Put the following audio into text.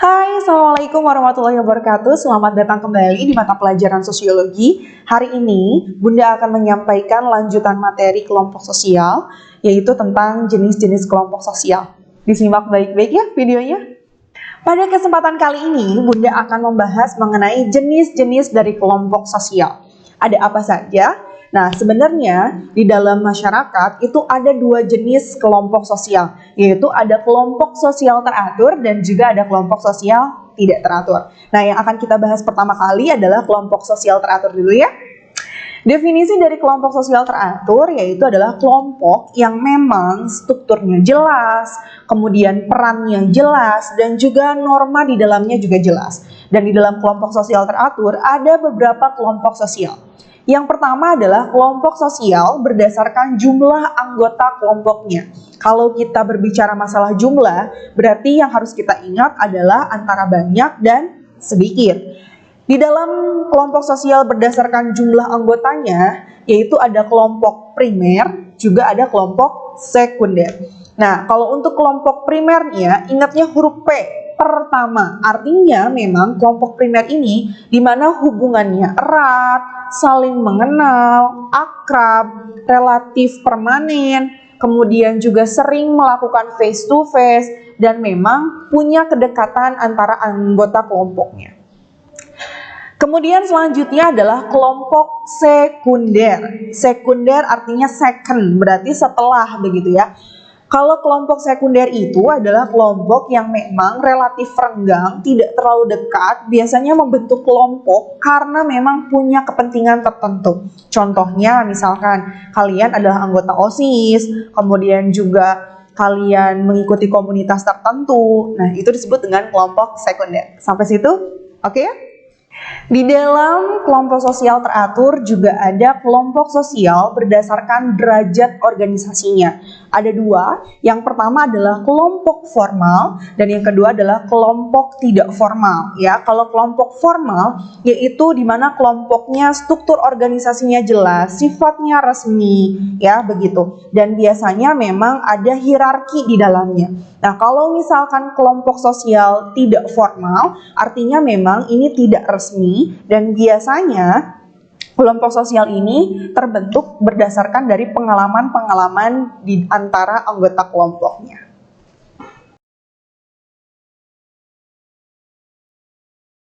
Hai, Assalamualaikum warahmatullahi wabarakatuh. Selamat datang kembali di mata pelajaran sosiologi. Hari ini, Bunda akan menyampaikan lanjutan materi kelompok sosial, yaitu tentang jenis-jenis kelompok sosial. Disimak baik-baik ya videonya. Pada kesempatan kali ini, Bunda akan membahas mengenai jenis-jenis dari kelompok sosial. Ada apa saja? Nah, sebenarnya di dalam masyarakat itu ada dua jenis kelompok sosial, yaitu ada kelompok sosial teratur dan juga ada kelompok sosial tidak teratur. Nah, yang akan kita bahas pertama kali adalah kelompok sosial teratur dulu ya. Definisi dari kelompok sosial teratur yaitu adalah kelompok yang memang strukturnya jelas, kemudian perannya jelas, dan juga norma di dalamnya juga jelas. Dan di dalam kelompok sosial teratur ada beberapa kelompok sosial. Yang pertama adalah kelompok sosial berdasarkan jumlah anggota kelompoknya. Kalau kita berbicara masalah jumlah, berarti yang harus kita ingat adalah antara banyak dan sedikit. Di dalam kelompok sosial berdasarkan jumlah anggotanya, yaitu ada kelompok primer, juga ada kelompok sekunder. Nah, kalau untuk kelompok primernya, ingatnya huruf P pertama. Artinya memang kelompok primer ini di mana hubungannya erat, saling mengenal, akrab, relatif permanen, kemudian juga sering melakukan face to face, dan memang punya kedekatan antara anggota kelompoknya. Kemudian selanjutnya adalah kelompok sekunder. Sekunder artinya second, berarti setelah begitu ya. Kalau kelompok sekunder itu adalah kelompok yang memang relatif renggang, tidak terlalu dekat, biasanya membentuk kelompok karena memang punya kepentingan tertentu. Contohnya misalkan kalian adalah anggota OSIS, kemudian juga kalian mengikuti komunitas tertentu. Nah, itu disebut dengan kelompok sekunder. Sampai situ? Oke ya? Di dalam kelompok sosial teratur juga ada kelompok sosial berdasarkan derajat organisasinya. Ada dua, yang pertama adalah kelompok formal dan yang kedua adalah kelompok tidak formal. Ya, kalau kelompok formal yaitu di mana kelompoknya struktur organisasinya jelas, sifatnya resmi, ya begitu. Dan biasanya memang ada hierarki di dalamnya. Nah, kalau misalkan kelompok sosial tidak formal, artinya memang ini tidak resmi dan biasanya kelompok sosial ini terbentuk berdasarkan dari pengalaman-pengalaman di antara anggota kelompoknya.